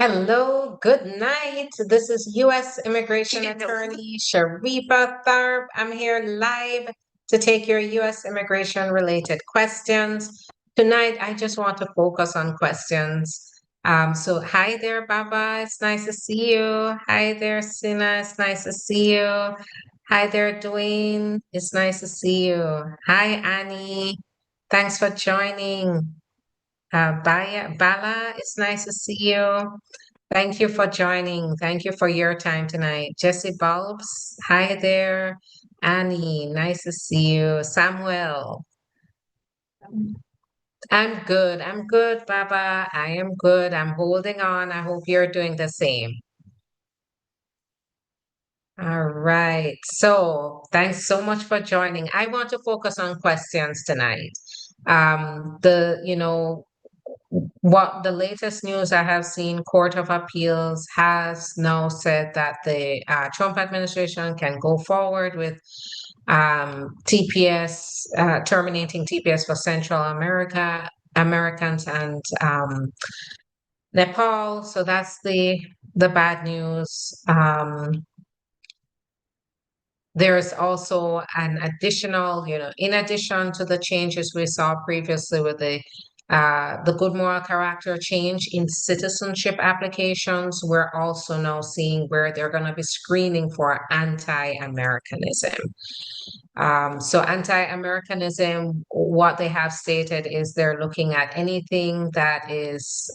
Hello, good night. This is U.S. Immigration Attorney Sharifa Tharpe. I'm here live to take your U.S. immigration related questions. Tonight, I just want to focus on questions. So, hi there, Baba. It's nice to see you. Hi there, Sina. It's nice to see you. Hi there, Dwayne. It's nice to see you. Hi, Annie. Thanks for joining. Bala, it's nice to see you. Thank you for joining. Thank you for your time tonight. Jesse Bulbs, hi there. Annie, nice to see you. Samuel, I'm good. I'm good, Baba. I am good. I'm holding on. I hope you're doing the same. All right. So thanks so much for joining. I want to focus on questions tonight. What the latest news I have seen, Court of Appeals has now said that the Trump administration can go forward with TPS, terminating TPS for Central Americans and Nepal. So that's the bad news. There's also an additional, in addition to the changes we saw previously with the good moral character change in citizenship applications, we're also now seeing where they're going to be screening for anti-Americanism. So anti-Americanism, what they have stated is they're looking at anything that is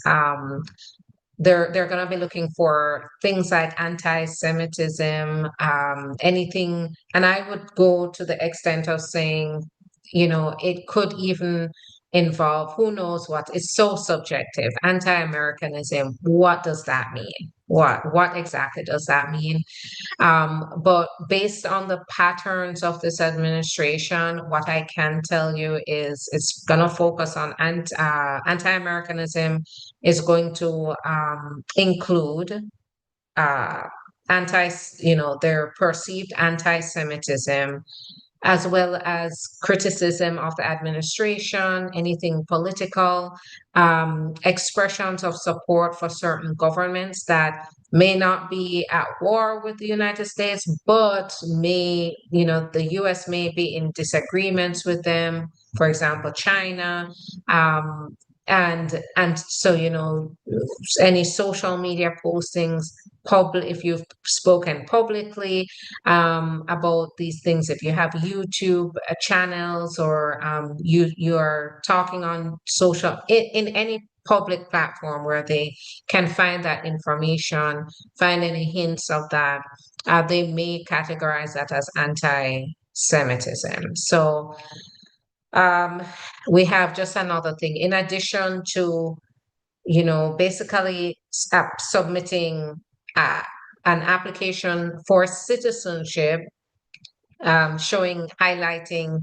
they're going to be looking for things like anti-Semitism, anything, and I would go to the extent of saying, it could even involve who knows what. It's so subjective. Anti-Americanism, what does that mean? What exactly does that mean? But based on the patterns of this administration, what I can tell you is it's going to focus on anti-Americanism, is going to include uh, anti, their perceived anti-Semitism, as well as criticism of the administration, anything political, expressions of support for certain governments that may not be at war with the United States, but the US may be in disagreements with them, for example, China. Um, and so, any social media postings, public, if you've spoken publicly about these things. If you have YouTube channels, or you're talking on social in any public platform where they can find that information, find any hints of that, they may categorize that as anti-Semitism. So um, we have just another thing in addition to basically submitting uh, an application for citizenship, highlighting,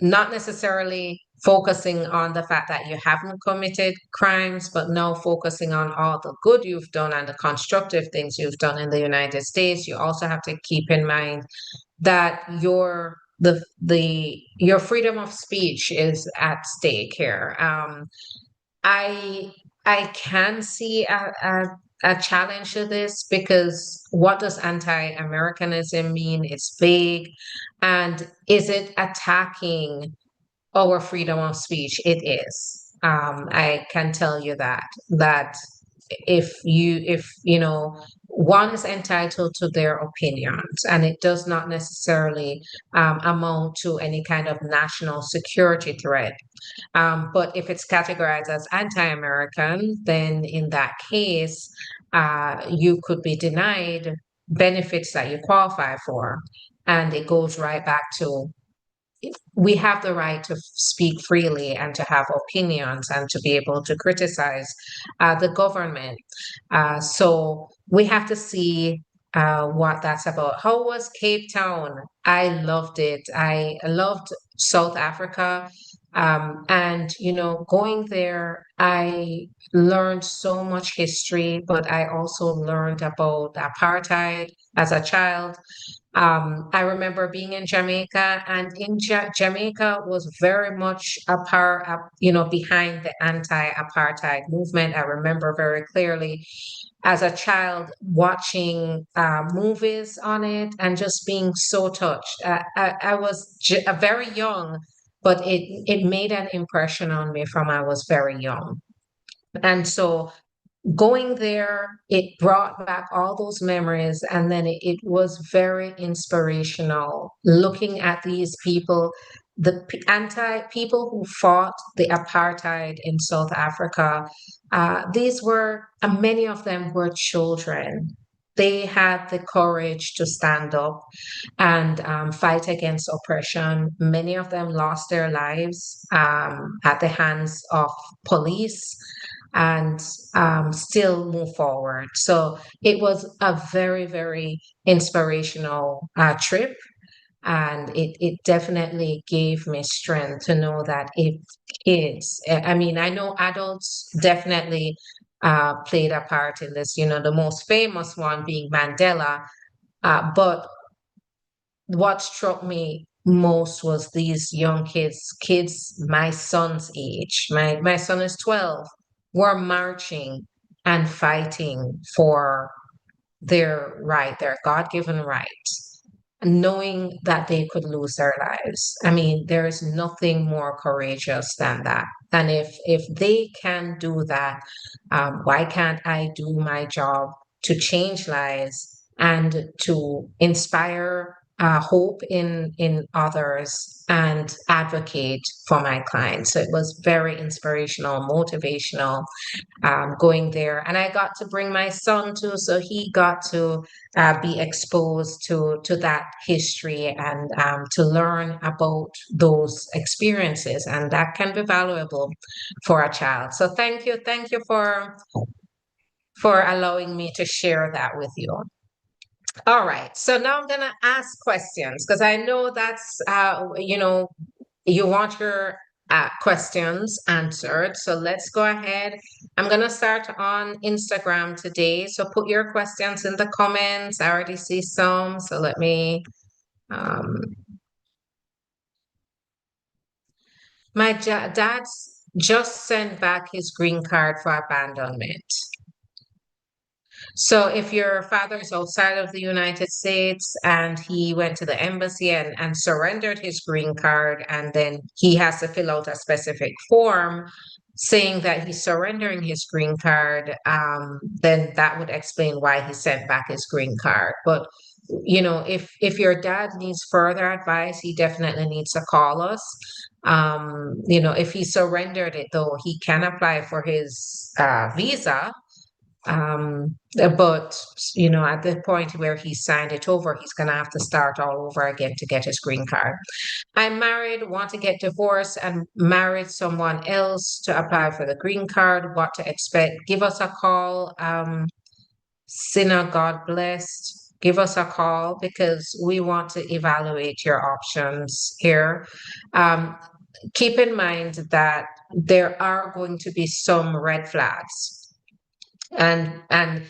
not necessarily focusing on the fact that you haven't committed crimes, but now focusing on all the good you've done and the constructive things you've done in the United States. You also have to keep in mind that your freedom of speech is at stake here. I I can see a challenge to this, because what does anti-Americanism mean? It's vague. And is it attacking our freedom of speech? It is. I can tell you that if one is entitled to their opinions, and it does not necessarily amount to any kind of national security threat. But if it's categorized as anti-American, then in that case, you could be denied benefits that you qualify for. And it goes right back to, we have the right to speak freely and to have opinions and to be able to criticize the government. So we have to see what that's about. How was Cape Town? I loved it. I loved South Africa. And, going there, I learned so much history, but I also learned about apartheid as a child. I remember being in Jamaica, and in Jamaica was very much behind the anti-apartheid movement. I remember very clearly as a child watching movies on it and just being so touched. I was very young, but it made an impression on me from I was very young. And so going there, it brought back all those memories. And then it was very inspirational looking at these people, the anti people who fought the apartheid in South Africa. These were, many of them were children. They had the courage to stand up and fight against oppression. Many of them lost their lives at the hands of police and still move forward. So it was a very, very inspirational trip. And it definitely gave me strength to know that if kids, I mean, I know adults definitely played a part in this, the most famous one being Mandela. But what struck me most was these young kids my son's age. My son is 12, were marching and fighting for their right, their God-given right, knowing that they could lose their lives. I mean, there is nothing more courageous than that. And if they can do that, why can't I do my job to change lives and to inspire hope in others and advocate for my clients? So it was very inspirational, motivational, going there. And I got to bring my son too, so he got to be exposed to that history and to learn about those experiences, and that can be valuable for a child. So thank you for allowing me to share that with you. All right, so now I'm gonna ask questions because I know that's you want your questions answered. So let's go ahead. I'm going to start on Instagram today. So put your questions in the comments. I already see some. So let me. Um, my dad's just sent back his green card for abandonment. So if your father is outside of the United States and he went to the embassy and surrendered his green card, and then he has to fill out a specific form saying that he's surrendering his green card, then that would explain why he sent back his green card. But if your dad needs further advice, he definitely needs to call us. If he surrendered it, though, he can apply for his visa, but at the point where he signed it over, he's going to have to start all over again to get his green card. I'm married, want to get divorced, and married someone else to apply for the green card. What to expect? Give us a call. Sinner, God blessed. Give us a call because we want to evaluate your options here. Um, Keep in mind that there are going to be some red flags, and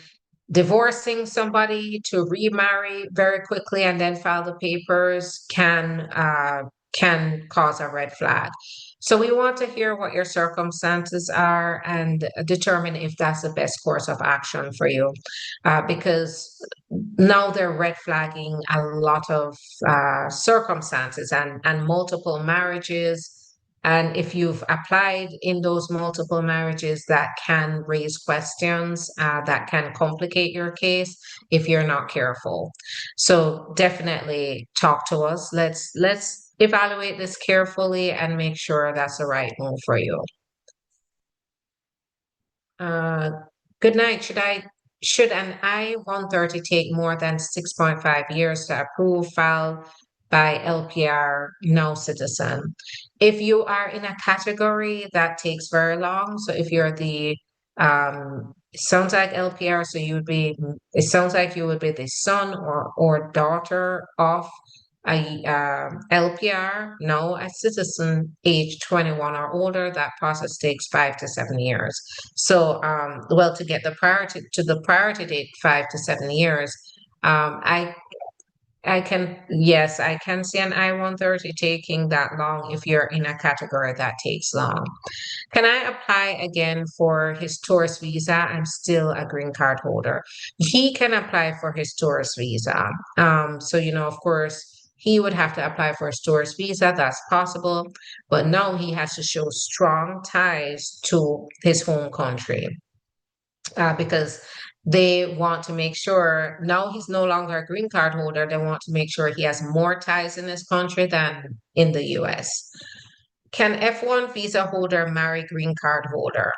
divorcing somebody to remarry very quickly and then file the papers can cause a red flag. So we want to hear what your circumstances are and determine if that's the best course of action for you, because now they're red flagging a lot of circumstances and multiple marriages. And if you've applied in those multiple marriages, that can raise questions that can complicate your case if you're not careful. So definitely talk to us. Let's evaluate this carefully and make sure that's the right move for you. Uh, Good night. Should an I-130 take more than 6.5 years to approve, filed by LPR no citizen? If you are in a category that takes very long, so if you're it sounds like LPR, so it sounds like you would be the son or daughter of a LPR, no, a citizen age 21 or older, that process takes 5 to 7 years. So, well, to get the priority date, 5 to 7 years, I Yes, I can see an I-130 taking that long if you're in a category that takes long. Can I apply again for his tourist visa? I'm still a green card holder. He can apply for his tourist visa. So, of course, he would have to apply for his tourist visa. That's possible. But now he has to show strong ties to his home country because they want to make sure now he's no longer a green card holder. They want to make sure he has more ties in his country than in the US. Can F1 visa holder marry green card holder?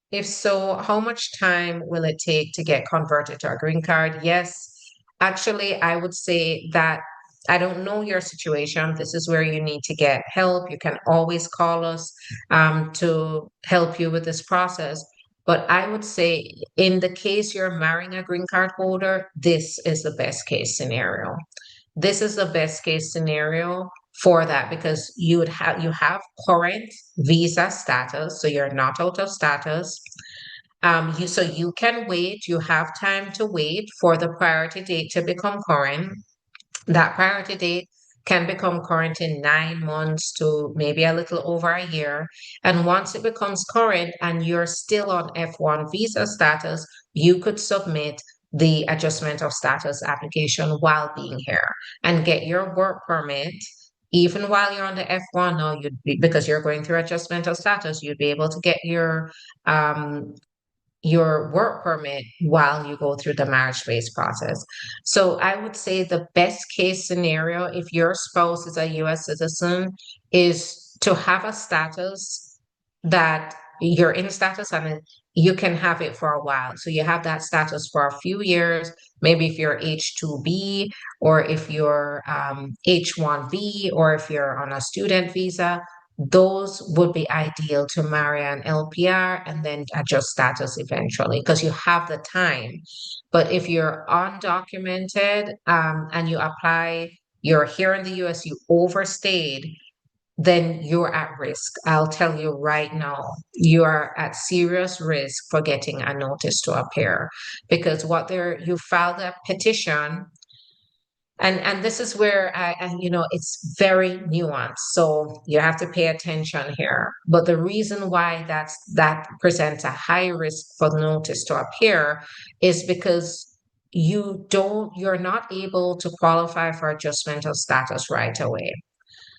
If so, how much time will it take to get converted to a green card? Yes, actually, I would say that I don't know your situation. This is where you need to get help. You can always call us to help you with this process. But I would say, in the case you're marrying a green card holder, this is the best case scenario. This is the best case scenario for that because you have current visa status, so you're not out of status. So you can wait. You have time to wait for the priority date to become current. That priority date can become current in 9 months to maybe a little over a year. And once it becomes current and you're still on F1 visa status, you could submit the adjustment of status application while being here and get your work permit. Even while you're on the F1 now, because you're going through adjustment of status, you'd be able to get um, your work permit while you go through the marriage-based process. So I would say the best case scenario, if your spouse is a US citizen, is to have a status that you're in status and you can have it for a while. So you have that status for a few years, maybe if you're H-2B or if you're H-1B or if you're on a student visa, those would be ideal to marry an LPR and then adjust status eventually because you have the time. But if you're undocumented and you apply, you're here in the US, you overstayed, then you're at risk. I'll tell you right now, you are at serious risk for getting a notice to appear because you filed a petition and this is where it's very nuanced. So you have to pay attention here. But the reason why that presents a high risk for notice to appear is because you're not able to qualify for adjustment of status right away.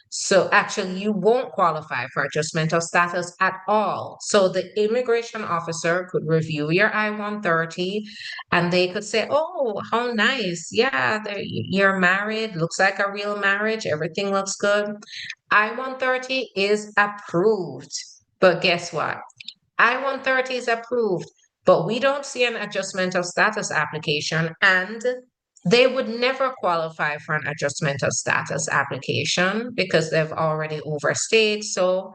So actually, you won't qualify for adjustment of status at all. So the immigration officer could review your I-130 and they could say, oh, how nice. Yeah, you're married. Looks like a real marriage. Everything looks good. I-130 is approved. But guess what? I-130 is approved, but we don't see an adjustment of status application, and they would never qualify for an adjustment of status application because they've already overstayed. So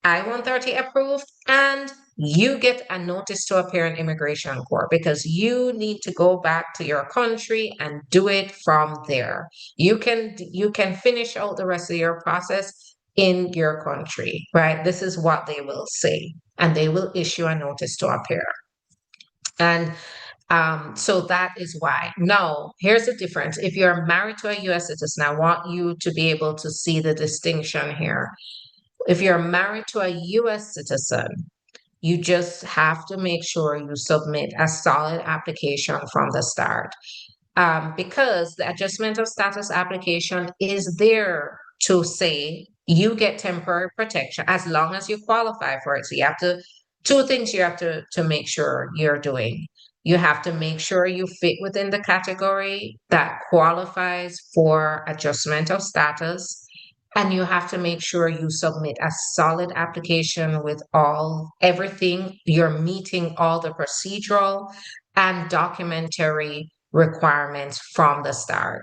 I-130 approved, and you get a notice to appear in immigration court because you need to go back to your country and do it from there. You can finish out the rest of your process in your country, right? This is what they will say, and they will issue a notice to appear. And so that is why. Now, here's the difference. If you're married to a US citizen, I want you to be able to see the distinction here. If you're married to a US citizen, you just have to make sure you submit a solid application from the start. Because the adjustment of status application is there to say you get temporary protection as long as you qualify for it. So you have two things you have to make sure you're doing. You have to make sure you fit within the category that qualifies for adjustment of status. And you have to make sure you submit a solid application with everything. You're meeting all the procedural and documentary requirements from the start.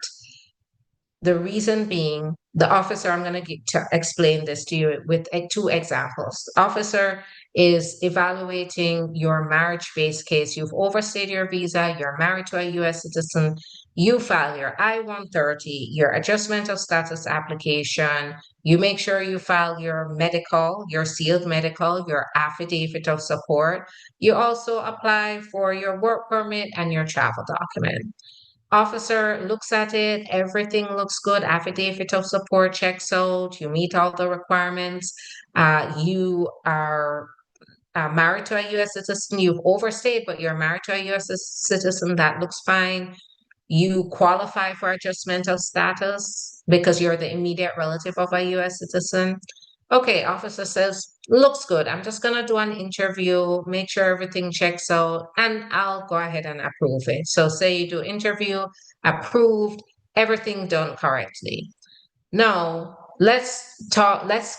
The reason being, the officer, I'm going to explain this to you with two examples. The officer is evaluating your marriage-based case. You've overstayed your visa, you're married to a US citizen, you file your I-130, your adjustment of status application, you make sure you file your medical, your sealed medical, your affidavit of support. You also apply for your work permit and your travel document. Officer looks at it, everything looks good, affidavit of support checks out, you meet all the requirements, you are married to a U.S. citizen, you've overstayed, but you're married to a U.S. citizen, that looks fine. You qualify for adjustment of status because you're the immediate relative of a U.S. citizen. Okay, officer says, looks good. I'm just gonna do an interview, make sure everything checks out, and I'll go ahead and approve it. So say you do interview, approved, everything done correctly. Now, let's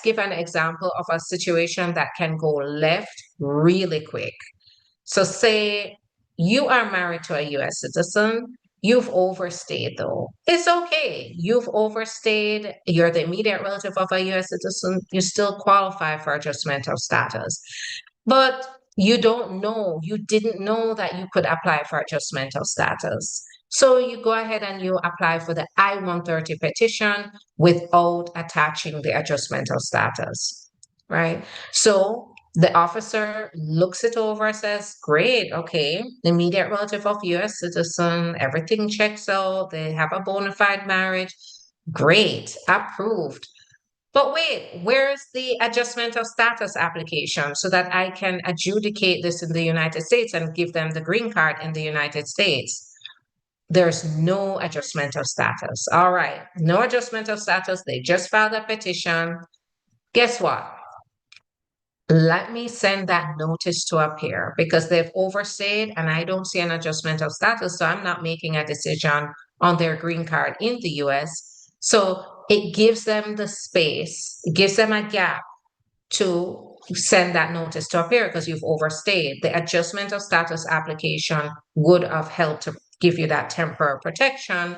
give an example of a situation that can go left really quick. So say you are married to a US citizen, you've overstayed though. It's okay. You've overstayed, you're the immediate relative of a US citizen, you still qualify for adjustment of status. But you don't know, you didn't know that you could apply for adjustment of status. So you go ahead and you apply for the I-130 petition without attaching the adjustment of status, right? So the officer looks it over, says, great, okay, immediate relative of US citizen, everything checks out, they have a bona fide marriage, great, approved. But wait, where's the adjustment of status application so that I can adjudicate this in the United States and give them the green card in the United States? There's no adjustment of status. All right, no adjustment of status. They just filed a petition. Guess what? Let me send that notice to appear because they've overstayed and I don't see an adjustment of status. So I'm not making a decision on their green card in the US. So it gives them the space, it gives them a gap to send that notice to appear because you've overstayed. The adjustment of status application would have helped to give you that temporary protection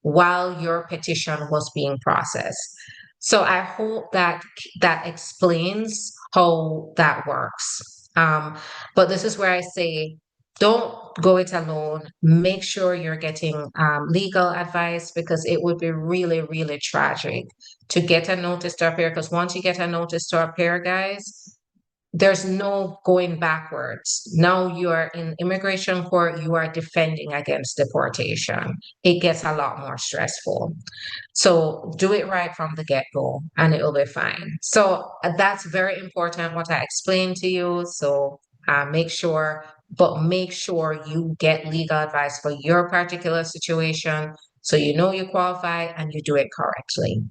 while your petition was being processed. So I hope that that explains how that works. But this is where I say, don't go it alone. Make sure you're getting legal advice because it would be really, really tragic to get a notice to appear. Because once you get a notice to appear, guys, there's no going backwards. Now you are in immigration court, you are defending against deportation. It gets a lot more stressful. So do it right from the get-go and it will be fine. So that's very important what I explained to you. So make sure you get legal advice for your particular situation so you know you qualify and you do it correctly.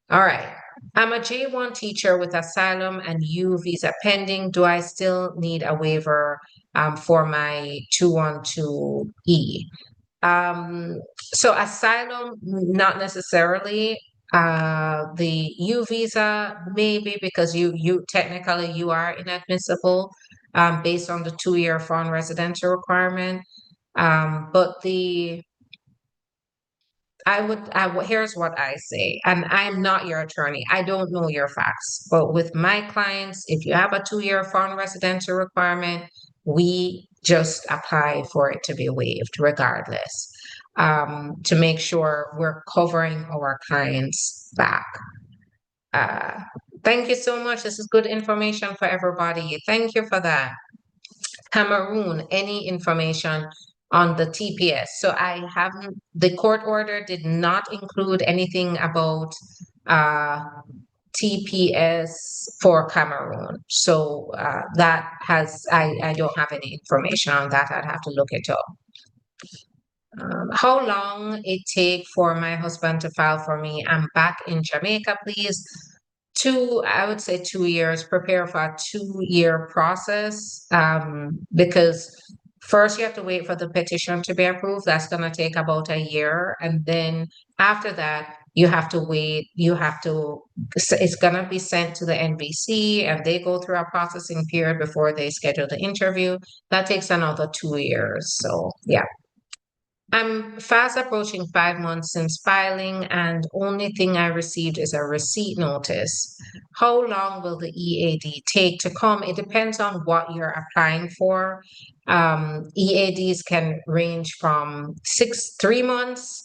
All right. I'm a J1 teacher with asylum and U visa pending. Do I still need a waiver for my 212E? So asylum, not necessarily. The U visa, maybe because you technically you are inadmissible based on the 2-year foreign residential requirement. But here's what I say, and I'm not your attorney. I don't know your facts, but with my clients, if you have a 2-year foreign residential requirement, we just apply for it to be waived regardless, to make sure we're covering our clients back. Uh, thank you so much. This is good information for everybody. Thank you for that. Cameroon, any information on the TPS? So I haven't, the court order did not include anything about TPS for Cameroon. So I don't have any information on that. I'd have to look it up. How long it take for my husband to file for me? I'm back in Jamaica, please. I would say 2 years. Prepare for a 2-year process because first you have to wait for the petition to be approved. That's going to take about a year. And then after that, you have to wait. It's going to be sent to the NBC and they go through a processing period before they schedule the interview. That takes another 2 years. So yeah. I'm fast approaching 5 months since filing, and only thing I received is a receipt notice. How long will the EAD take to come? It depends on what you're applying for. EADs can range from 3 months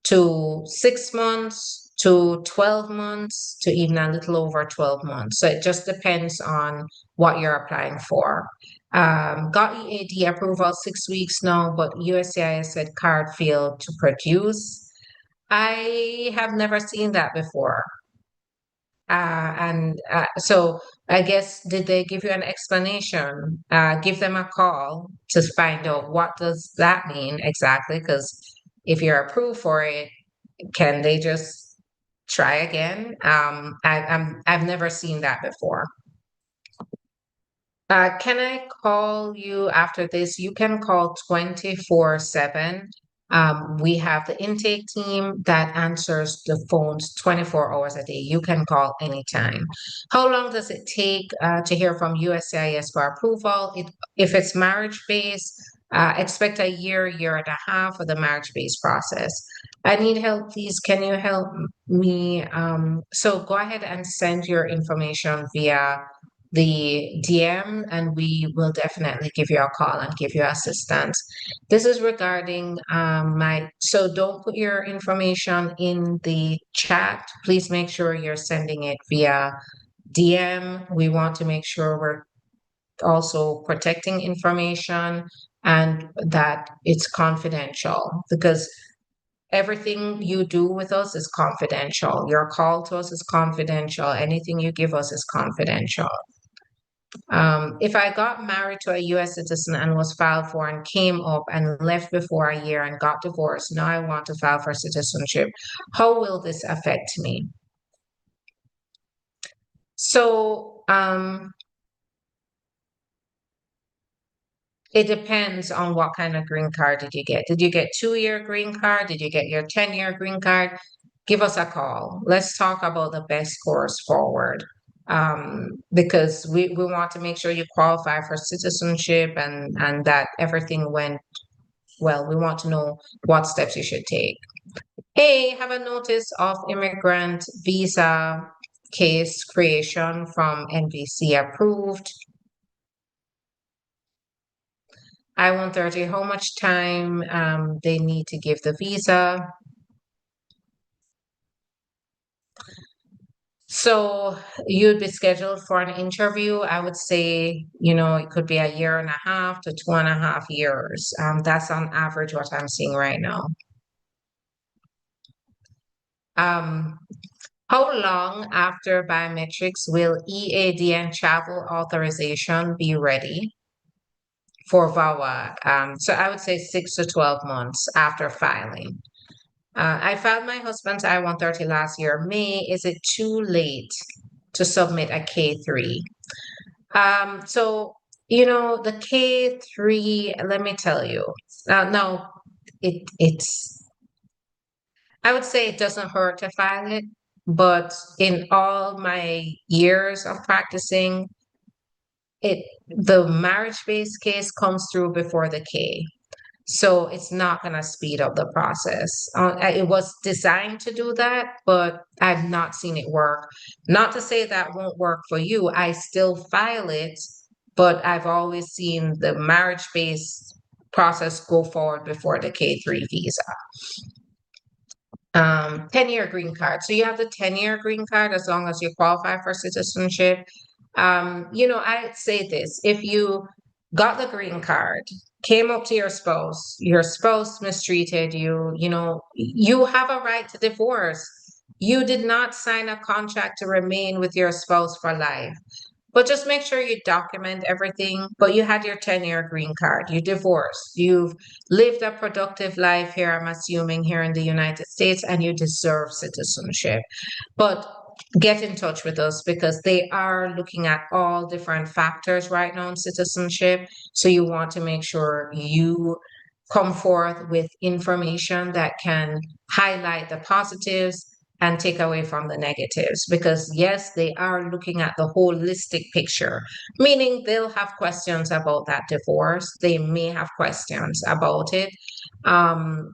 to 6 months to 12 months to even a little over 12 months. So it just depends on what you're applying for. Got EAD approval 6 weeks now, but USCIS said card failed to produce. I have never seen that before. And so I guess, did they give you an explanation? Give them a call to find out what does that mean exactly? Because if you're approved for it, can they just try again? I've never seen that before. Can I call you after this? You can call 24/7. We have the intake team that answers the phones 24 hours a day. You can call anytime. How long does it take to hear from USCIS for approval? If it's marriage based, expect a year and a half for the marriage based process. I need help, please. Can you help me? So go ahead and send your information via the DM, and we will definitely give you a call and give you assistance. This is regarding so don't put your information in the chat. Please make sure you're sending it via DM. We want to make sure we're also protecting information and that it's confidential, because everything you do with us is confidential. Your call to us is confidential. Anything you give us is confidential. If I got married to a US citizen and was filed for and came up and left before a year and got divorced, now I want to file for citizenship, how will this affect me? So it depends on what kind of green card did you get. Did you get 2-year green card? Did you get your 10-year green card? Give us a call. Let's talk about the best course forward. Because we want to make sure you qualify for citizenship and that everything went well. We want to know what steps you should take. Hey, have a notice of immigrant visa case creation from NVC approved. I-130, how much time they need to give the visa? So you'd be scheduled for an interview. I would say, it could be a year and a half to 2.5 years. That's on average what I'm seeing right now. How long after biometrics will EAD and travel authorization be ready for VAWA? So I would say 6 to 12 months after filing. I filed my husband's I-130 last year, May. Is it too late to submit a K3? So, the K3, let me tell you, no, I would say it doesn't hurt to file it, but in all my years of practicing, the marriage-based case comes through before the K. So it's not going to speed up the process. It was designed to do that, but I've not seen it work. Not to say that won't work for you. I still file it, but I've always seen the marriage-based process go forward before the K3 visa. 10-year green card. So you have the 10-year green card as long as you qualify for citizenship. I'd say this: if you got the green card, came up to your spouse mistreated you, you have a right to divorce. You did not sign a contract to remain with your spouse for life. But just make sure you document everything. But you had your 10-year green card, you divorced, you've lived a productive life here, I'm assuming, here in the United States, and you deserve citizenship. But get in touch with us, because they are looking at all different factors right now in citizenship. So you want to make sure you come forth with information that can highlight the positives and take away from the negatives, because yes, they are looking at the holistic picture, meaning they'll have questions about that divorce. They may have questions about it. And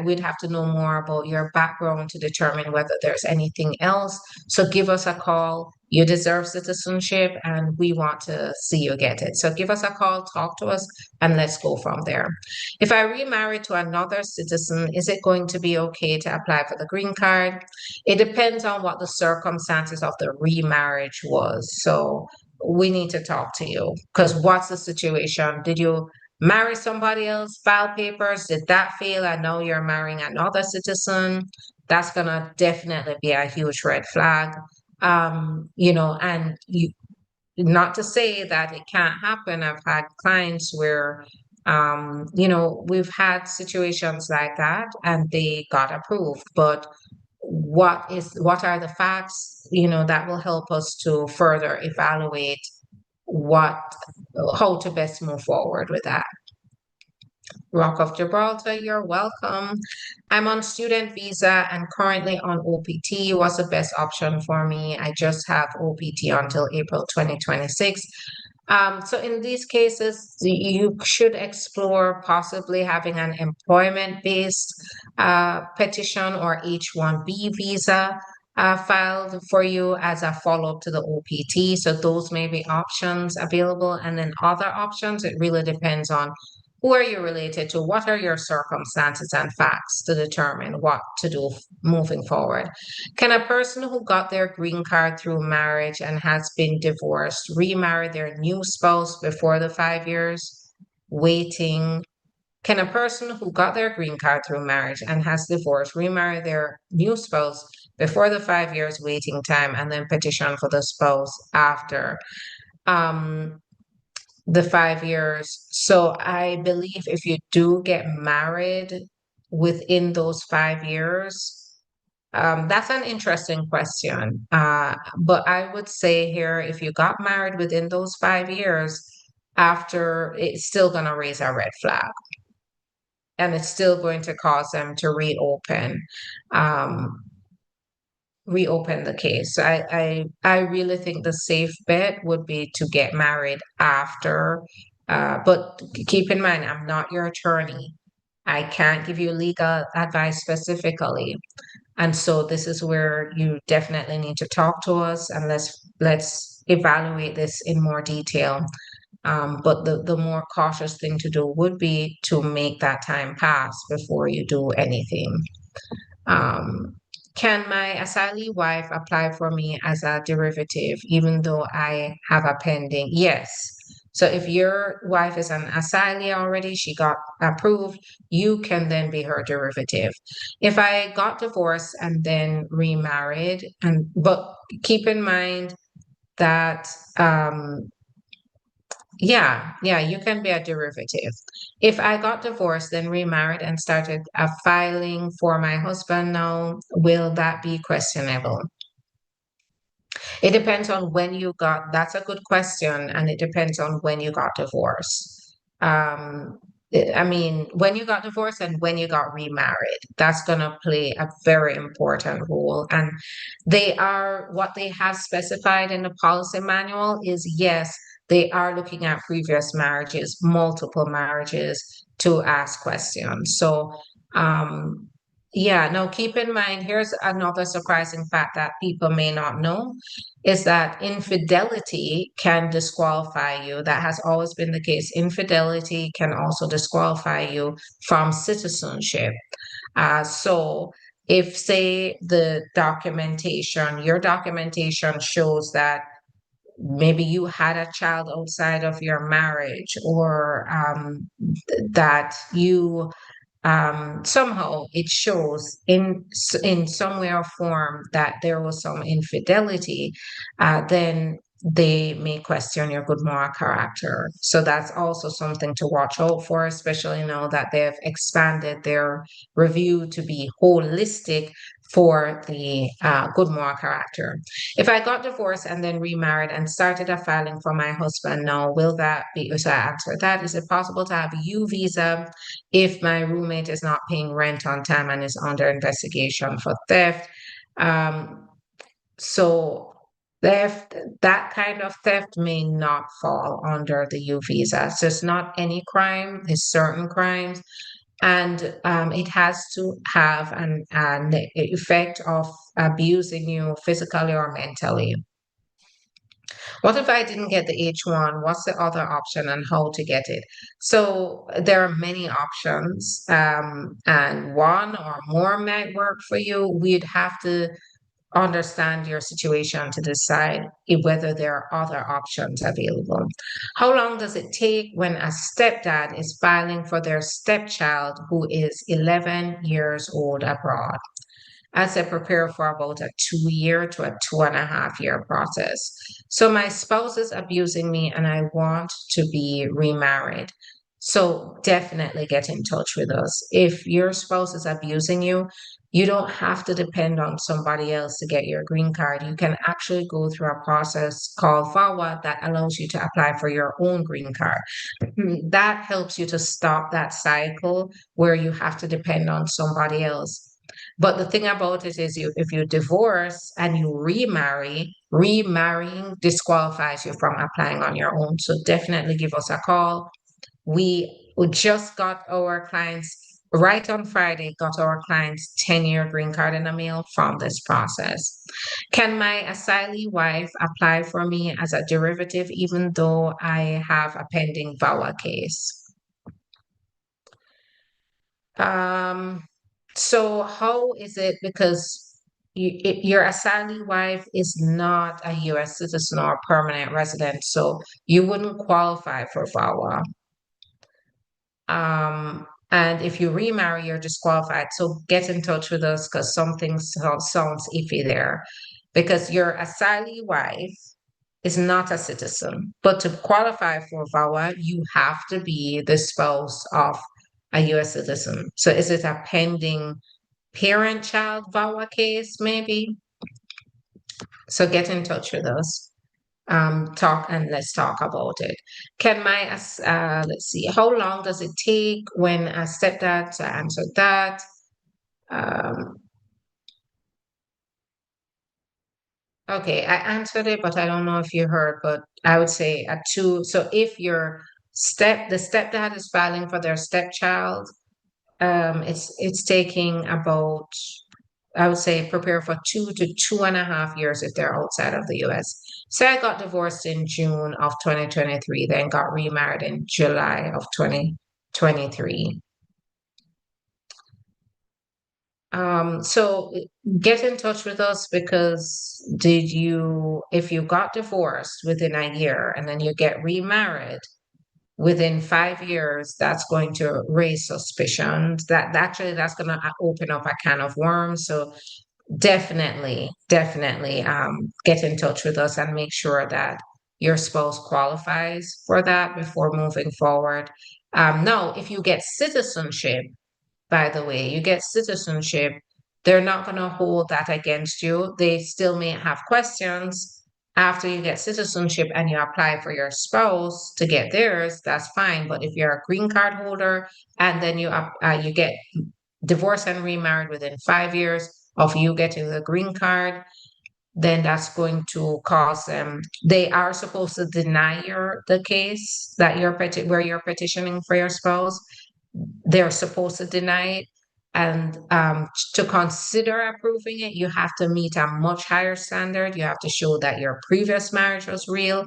we'd have to know more about your background to determine whether there's anything else. So give us a call. You deserve citizenship, and we want to see you get it. So give us a call, talk to us, and let's go from there. If I remarry to another citizen, is it going to be okay to apply for the green card? It depends on what the circumstances of the remarriage was. So we need to talk to you because what's the situation? Did you marry somebody else, file papers? Did that fail? I know you're marrying another citizen. That's gonna definitely be a huge red flag. And you not to say that it can't happen. I've had clients where we've had situations like that and they got approved, but what are the facts, that will help us to further evaluate what how to best move forward with that. Rock of Gibraltar, you're welcome. I'm on student visa and currently on OPT. What's the best option for me? I just have OPT until April 2026. So in these cases, you should explore possibly having an employment-based petition or H-1B visa filed for you as a follow-up to the OPT. So those may be options available. And then other options, it really depends on who are you related to, what are your circumstances and facts to determine what to do moving forward. Can a person who got their green card through marriage and has been divorced remarry their new spouse before the 5 years waiting? Can a person who got their green card through marriage and has divorced remarry their new spouse before the 5 years waiting time and then petition for the spouse after the 5 years? So I believe if you do get married within those 5 years, that's an interesting question. But I would say here, if you got married within those 5 years, after it's still going to raise a red flag and it's still going to cause them to um, reopen the case. So I really think the safe bet would be to get married after. But keep in mind, I'm not your attorney. I can't give you legal advice specifically. And so this is where you definitely need to talk to us and let's evaluate this in more detail. But the more cautious thing to do would be to make that time pass before you do anything. Um, can my asylee wife apply for me as a derivative even though I have a pending? Yes. So if your wife is an asylee already, she got approved, you can then be her derivative. If I got divorced and then remarried, but keep in mind that yeah, you can be a derivative. If I got divorced, then remarried and started a filing for my husband now, will that be questionable? It depends on when you got, that's a good question, and it depends on when you got divorced. I mean, when you got divorced and when you got remarried, that's going to play a very important role. And what they have specified in the policy manual is yes, they are looking at previous marriages, multiple marriages to ask questions. So, yeah, now keep in mind, here's another surprising fact that people may not know is that infidelity can disqualify you. That has always been the case. Infidelity can also disqualify you from citizenship. So if, say, your documentation shows that maybe you had a child outside of your marriage or that you somehow it shows in some way or form that there was some infidelity, then they may question your good moral character. So that's also something to watch out for, especially now that they've expanded their review to be holistic for the good moral character. If I got divorced and then remarried and started a filing for my husband now, will that be, so I answer that, is it possible to have U visa if my roommate is not paying rent on time and is under investigation for theft? Um, so theft, that kind of theft may not fall under the U visa. So it's not any crime, it's certain crimes. And it has to have an effect of abusing you physically or mentally. What if I didn't get the H1? What's the other option and how to get it? So there are many options, and one or more might work for you. We'd have to understand your situation to decide whether there are other options available. How long does it take when a stepdad is filing for their stepchild who is 11 years old abroad? I said prepare for about a 2 year to a 2.5 year process. So my spouse is abusing me and I want to be remarried. So definitely get in touch with us. If your spouse is abusing you, you don't have to depend on somebody else to get your green card. You can actually go through a process called VAWA that allows you to apply for your own green card. That helps you to stop that cycle where you have to depend on somebody else. But the thing about it is, if you divorce and you remarry, remarrying disqualifies you from applying on your own. So definitely give us a call. We just got our clients right on Friday, got our clients 10-year green card in the mail from this process. Can my asylee wife apply for me as a derivative even though I have a pending VAWA case? Um, so how is it because your asylee wife is not a U.S. citizen or permanent resident, so you wouldn't qualify for VAWA. And if you remarry, you're disqualified. So get in touch with us because something sounds iffy there. Because your asylee wife is not a citizen, but to qualify for VAWA, you have to be the spouse of a U.S. citizen. So is it a pending parent-child VAWA case, maybe? So get in touch with us. Let's talk about it. Let's see, how long does it take when a stepdad to answer that? Um, okay, I answered it, but I don't know if you heard, but I would say a two. So if the stepdad is filing for their stepchild, it's taking about, I would say prepare for 2 to 2.5 years if they're outside of the US. So I got divorced in June of 2023, then got remarried in July of 2023. So get in touch with us because if you got divorced within a year and then you get remarried within 5 years, that's going to raise suspicions. That's going to open up a can of worms. So definitely get in touch with us and make sure that your spouse qualifies for that before moving forward. Now, if you get citizenship, by the way, you get citizenship, they're not going to hold that against you. They still may have questions after you get citizenship and you apply for your spouse to get theirs, that's fine. But if you're a green card holder and then you get divorced and remarried within 5 years of you getting the green card, then that's going to cause them. They are supposed to deny the case that where you're petitioning for your spouse. They're supposed to deny it. And to consider approving it, you have to meet a much higher standard. You have to show that your previous marriage was real,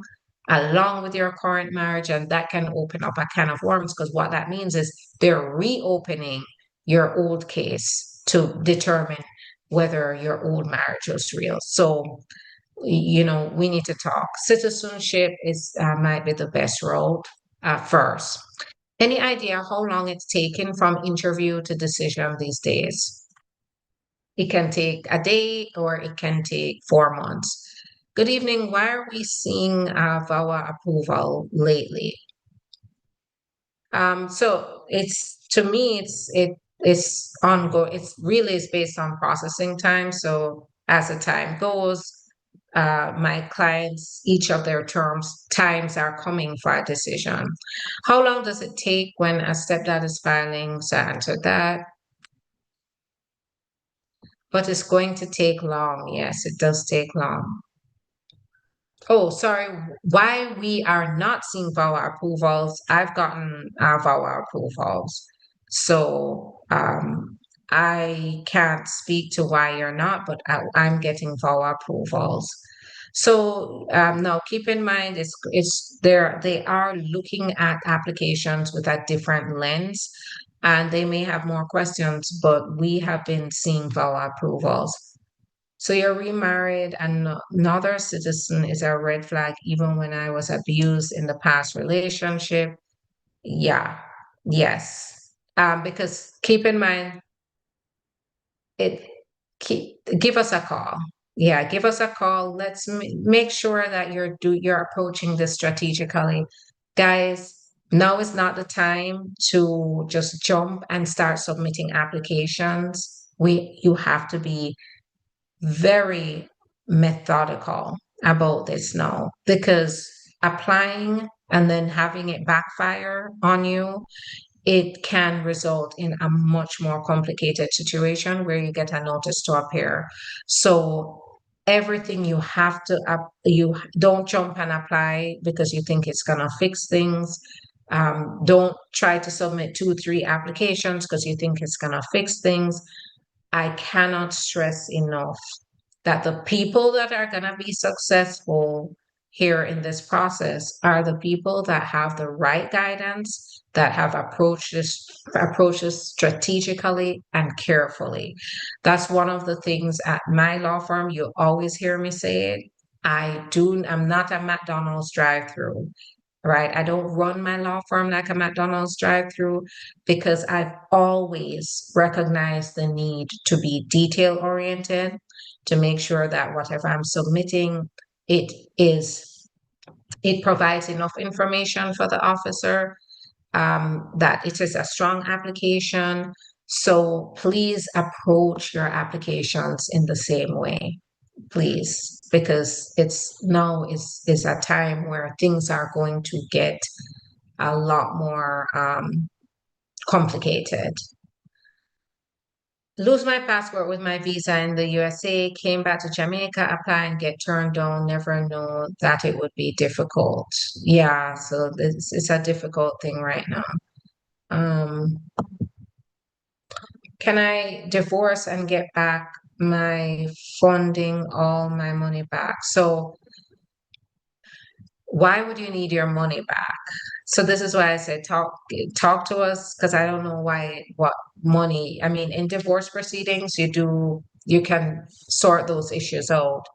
along with your current marriage, and that can open up a can of worms because what that means is they're reopening your old case to determine whether your old marriage was real. So, we need to talk. Citizenship might be the best route first. Any idea how long it's taken from interview to decision these days? It can take a day or it can take 4 months. Good evening. Why are we seeing VAWA approval lately? So to me, it's ongoing. It's really is based on processing time. So as the time goes, my clients, each of their times are coming for a decision. How long does it take when a stepdad is filing? So I answered that. But it's going to take long. Yes, it does take long. Oh, sorry. Why we are not seeing VAWA approvals? I've gotten VAWA approvals. So I can't speak to why you're not, but I'm getting VAWA approvals. So now keep in mind they are looking at applications with a different lens and they may have more questions, but we have been seeing VAWA approvals. So you're remarried and another citizen is a red flag, even when I was abused in the past relationship. Yeah, yes. Because keep in mind, it give us a call. Yeah, give us a call. Let's make sure that you're approaching this strategically. Guys, now is not the time to just jump and start submitting applications. You have to be very methodical about this now because applying and then having it backfire on you, it can result in a much more complicated situation where you get a notice to appear. So everything you have to you don't jump and apply because you think it's going to fix things. Don't try to submit 2 3 applications because you think it's going to fix things. I cannot stress enough that the people that are going to be successful here in this process are the people that have the right guidance, that have approaches strategically and carefully. That's one of the things at my law firm. You always hear me say it. I'm not a McDonald's drive-through, right? I don't run my law firm like a McDonald's drive-through because I've always recognized the need to be detail oriented, to make sure that whatever I'm submitting, it is it provides enough information for the officer, that it is a strong application. So please approach your applications in the same way, please, because it's now is a time where things are going to get a lot more complicated. Lose my passport with my visa in the USA, came back to Jamaica, apply and get turned down, never know that it would be difficult. Yeah, so it's a difficult thing right now. Um, can I divorce and get back my funding, all my money back? So why would you need your money back? So this is why I said talk to us because I don't know what money. I mean, in divorce proceedings, you can sort those issues out.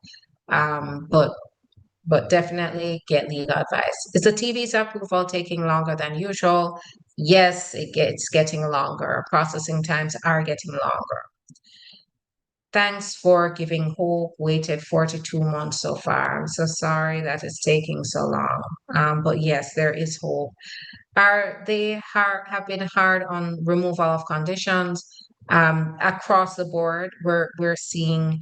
But definitely get legal advice. Is the T visa approval taking longer than usual? Yes, it's getting longer. Processing times are getting longer. Thanks for giving hope. Waited 42 months so far. I'm so sorry that it's taking so long. But yes, there is hope. Have been hard on removal of conditions across the board. We're seeing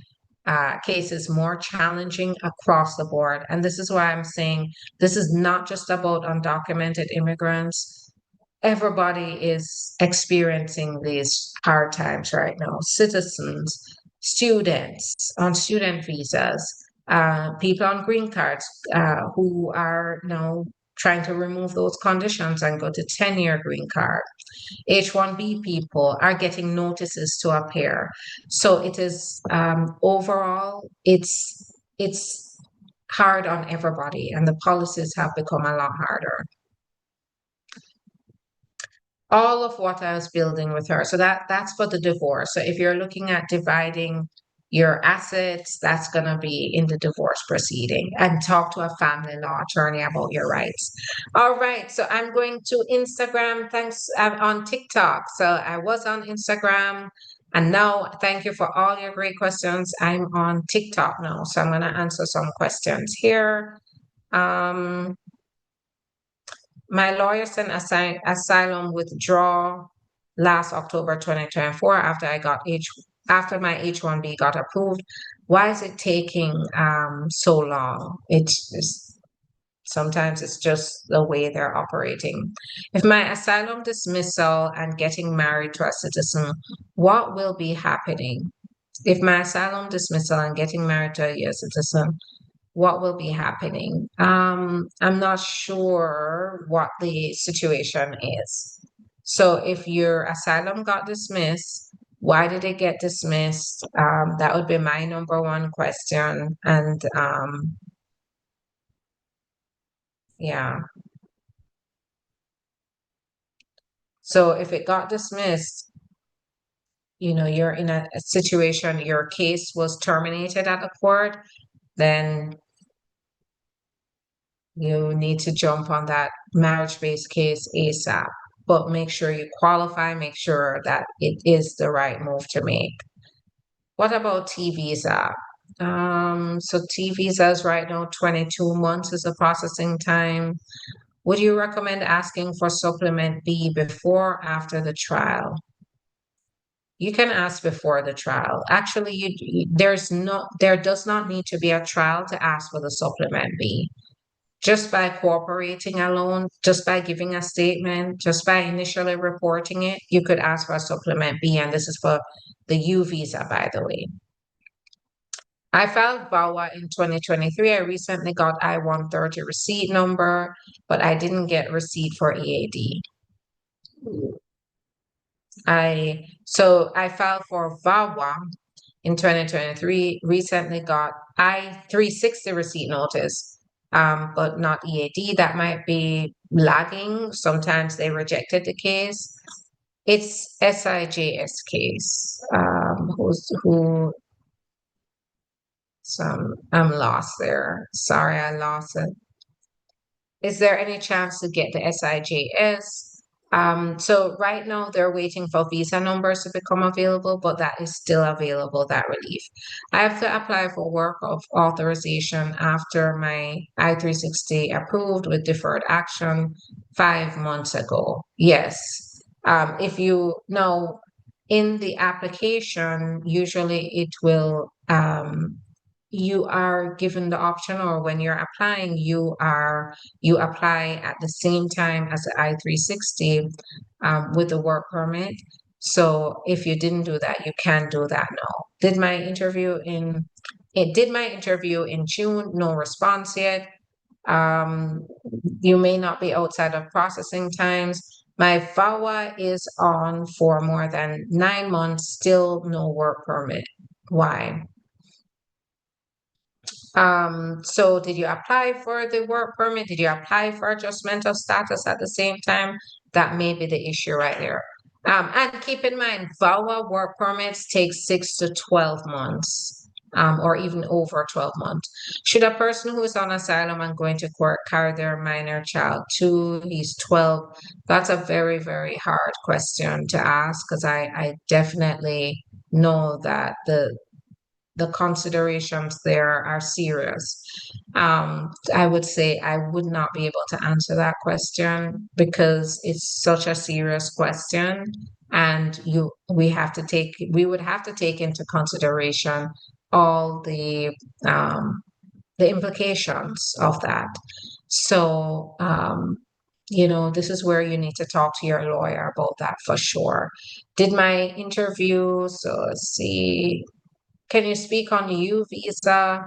cases more challenging across the board, and this is why I'm saying this is not just about undocumented immigrants. Everybody is experiencing these hard times right now. Citizens, students on student visas, people on green cards who are now trying to remove those conditions and go to 10-year green card. H-1B people are getting notices to appear. So it is overall, it's hard on everybody, and the policies have become a lot harder. All of what I was building with her. So that's for the divorce. So if you're looking at dividing your assets, that's going to be in the divorce proceeding, and talk to a family law attorney about your rights. All right. So I'm going to Instagram. Thanks. I'm on TikTok. So I was on Instagram and now thank you for all your great questions. I'm on TikTok now. So I'm going to answer some questions here. Um, my lawyer sent asylum withdrawal last October 2024 after my H-1B got approved. Why is it taking so long? Sometimes it's just the way they're operating. If my asylum dismissal and getting married to a citizen, what will be happening? If my asylum dismissal and getting married to a US citizen, what will be happening? I'm not sure what the situation is. So if your asylum got dismissed, why did it get dismissed? That would be my number one question. And yeah, so if it got dismissed, you're in a situation, your case was terminated at the court, then you need to jump on that marriage-based case ASAP. But make sure you qualify, make sure that it is the right move to make. What about T visa? So T visas right now, 22 months is the processing time. Would you recommend asking for supplement B before or after the trial? You can ask before the trial. Actually, there does not need to be a trial to ask for the supplement B. Just by cooperating alone, just by giving a statement, just by initially reporting it, you could ask for a supplement B, and this is for the U visa, by the way. I filed VAWA in 2023. I recently got I-130 receipt number, but I didn't get receipt for EAD. So I filed for VAWA in 2023, recently got I-360 receipt notice, but not EAD. That might be lagging. Sometimes they rejected the case. It's SIJS case. I'm lost there. Sorry, I lost it. Is there any chance to get the SIJS? So right now they're waiting for visa numbers to become available, but that is still available, that relief. I have to apply for work of authorization after my I-360 approved with deferred action 5 months ago. Yes. If you know, in the application, usually it will, you are given the option, or when you're applying, you apply at the same time as the I-360 with the work permit. So if you didn't do that, you can do that now. Did my interview in June, no response yet. You may not be outside of processing times. My VAWA is on for more than 9 months, still no work permit. Why? So did you apply for the work permit? Did you apply for adjustment of status at the same time? That may be the issue right there. And keep in mind, VAWA work permits take 6 to 12 months, or even over 12 months. Should a person who is on asylum and going to court carry their minor child too? He's 12. That's a very, very hard question to ask, because I definitely know that the considerations there are serious. I would say I would not be able to answer that question because it's such a serious question, and we would have to take into consideration all the implications of that. So, this is where you need to talk to your lawyer about that for sure. Did my interview, so let's see. Can you speak on the U visa?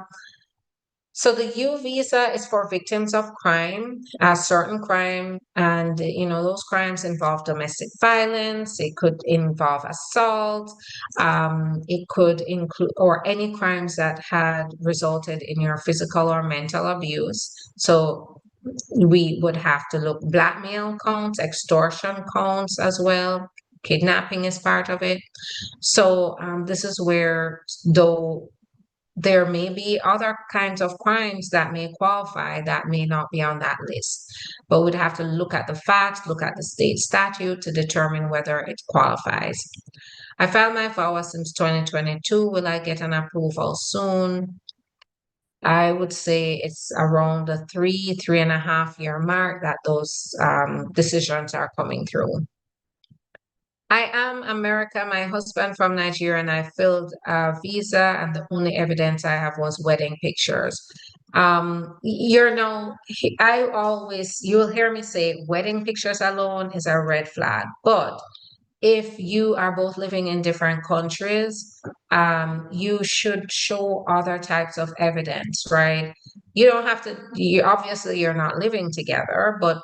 So the U visa is for victims of crime, a certain crime, and those crimes involve domestic violence. It could involve assault. It could include or any crimes that had resulted in your physical or mental abuse. So we would have to look blackmail counts, extortion counts as well. Kidnapping is part of it. So this is where, though there may be other kinds of crimes that may qualify that may not be on that list, but we'd have to look at the facts, look at the state statute to determine whether it qualifies. I filed my VAWA since 2022. Will I get an approval soon? I would say it's around the 3.5 year mark that those decisions are coming through. I am America. My husband from Nigeria, and I filled a visa, and the only evidence I have was wedding pictures. You'll hear me say wedding pictures alone is a red flag, but if you are both living in different countries, you should show other types of evidence, right? You don't have to, obviously you're not living together, but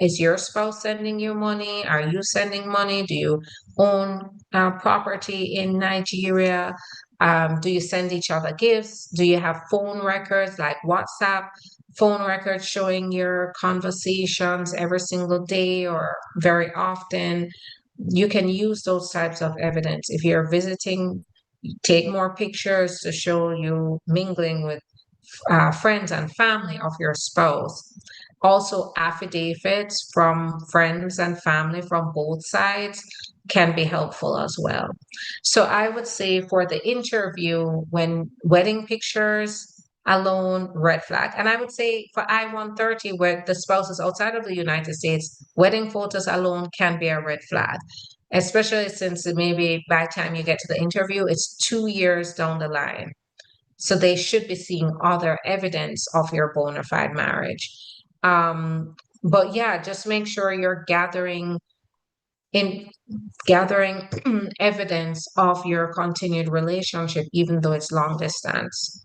is your spouse sending you money? Are you sending money? Do you own property in Nigeria? Do you send each other gifts? Do you have phone records like WhatsApp? Phone records showing your conversations every single day or very often? you can use those types of evidence. If you're visiting, take more pictures to show you mingling with friends and family of your spouse. Also, affidavits from friends and family from both sides can be helpful as well. So I would say for the interview, when wedding pictures alone, red flag. And I would say for I-130, where the spouse is outside of the United States, wedding photos alone can be a red flag, especially since maybe by the time you get to the interview, it's 2 years down the line. So they should be seeing other evidence of your bona fide marriage. But yeah, just make sure you're in gathering evidence of your continued relationship, even though it's long distance.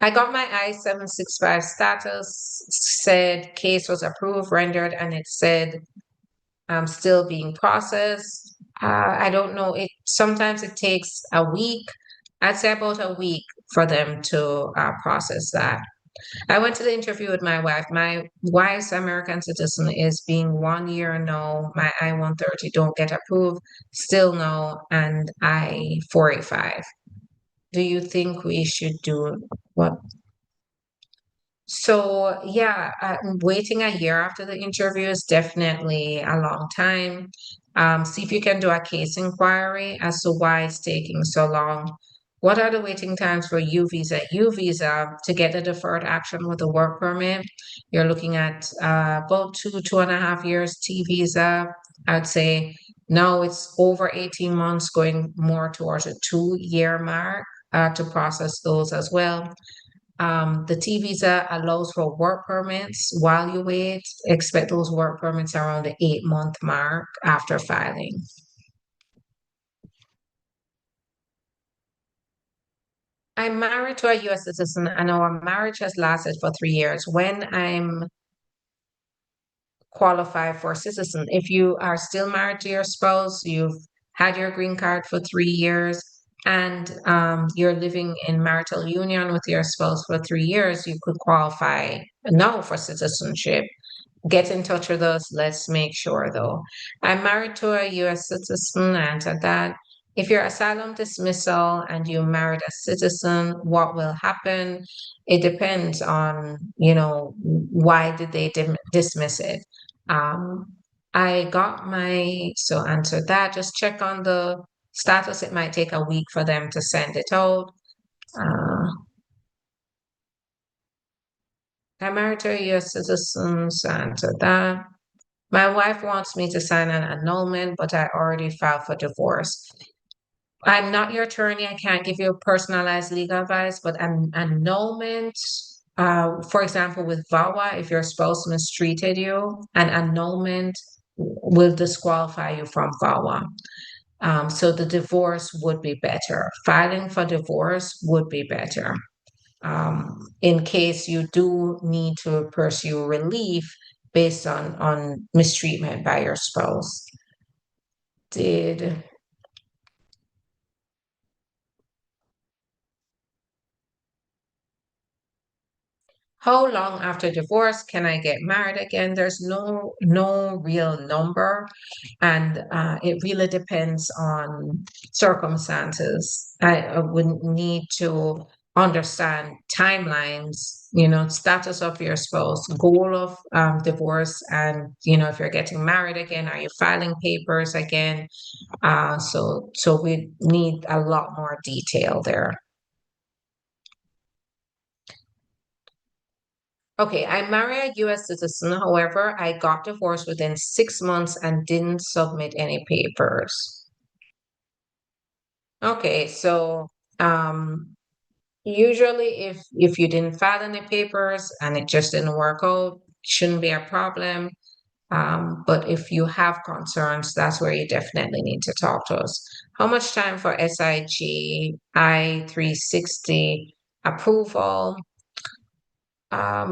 I got my I-765 status, said case was approved, rendered, and it said still being processed. I don't know. It sometimes it takes a week. I'd say about a week for them to process that. I went to the interview with my wife. My wife's American citizen is being 1 year no. My I-130 don't get approved, still no, and I-485. Do you think we should do what? So yeah, waiting a year after the interview is definitely a long time. See if you can do a case inquiry as to why it's taking so long. What are the waiting times for U visa? U visa to get a deferred action with a work permit, you're looking at about 2.5 years. T visa, I'd say now it's over 18 months, going more towards a 2 year mark to process those as well. The T visa allows for work permits while you wait. Expect those work permits around the 8 month mark after filing. I'm married to a US citizen and our marriage has lasted for 3 years. When I'm qualified for citizen, if you are still married to your spouse, you've had your green card for 3 years, and you're living in marital union with your spouse for 3 years, you could qualify now for citizenship. Get in touch with us. Let's make sure though. I'm married to a US citizen, and at that, if you're asylum dismissal and you married a citizen, what will happen? It depends on, why did they dismiss it? Um, I got so answer that. Just check on the status. It might take a week for them to send it out. Uh, I'm married to a US citizen, so answer that. My wife wants me to sign an annulment, but I already filed for divorce. I'm not your attorney. I can't give you personalized legal advice, but an annulment, for example, with VAWA, if your spouse mistreated you, an annulment will disqualify you from VAWA. So the divorce would be better. Filing for divorce would be better. In case you do need to pursue relief based on mistreatment by your spouse. Did How long after divorce can I get married again? There's no real number, and it really depends on circumstances. I would need to understand timelines, status of your spouse, goal of divorce, and if you're getting married again, are you filing papers again? So we need a lot more detail there. Okay, I married a US citizen. However, I got divorced within 6 months and didn't submit any papers. Okay, so usually if you didn't file any papers and it just didn't work out, shouldn't be a problem. But if you have concerns, that's where you definitely need to talk to us. How much time for SIG I-360 approval?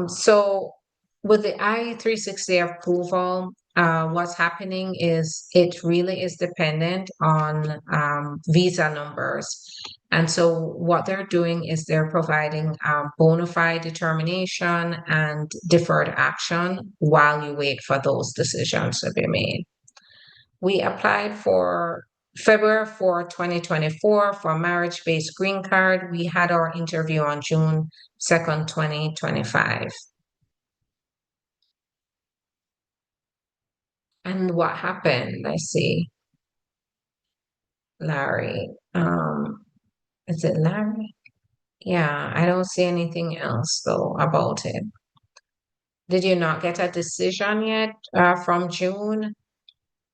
So with the I-360 approval, what's happening is it really is dependent on visa numbers. And so what they're doing is they're providing bona fide determination and deferred action while you wait for those decisions to be made. We applied for February 4, 2024 for marriage-based green card. We had our interview on June 2nd, 2025. And what happened? I see. Larry. Is it Larry? Yeah, I don't see anything else though about it. Did you not get a decision yet from June?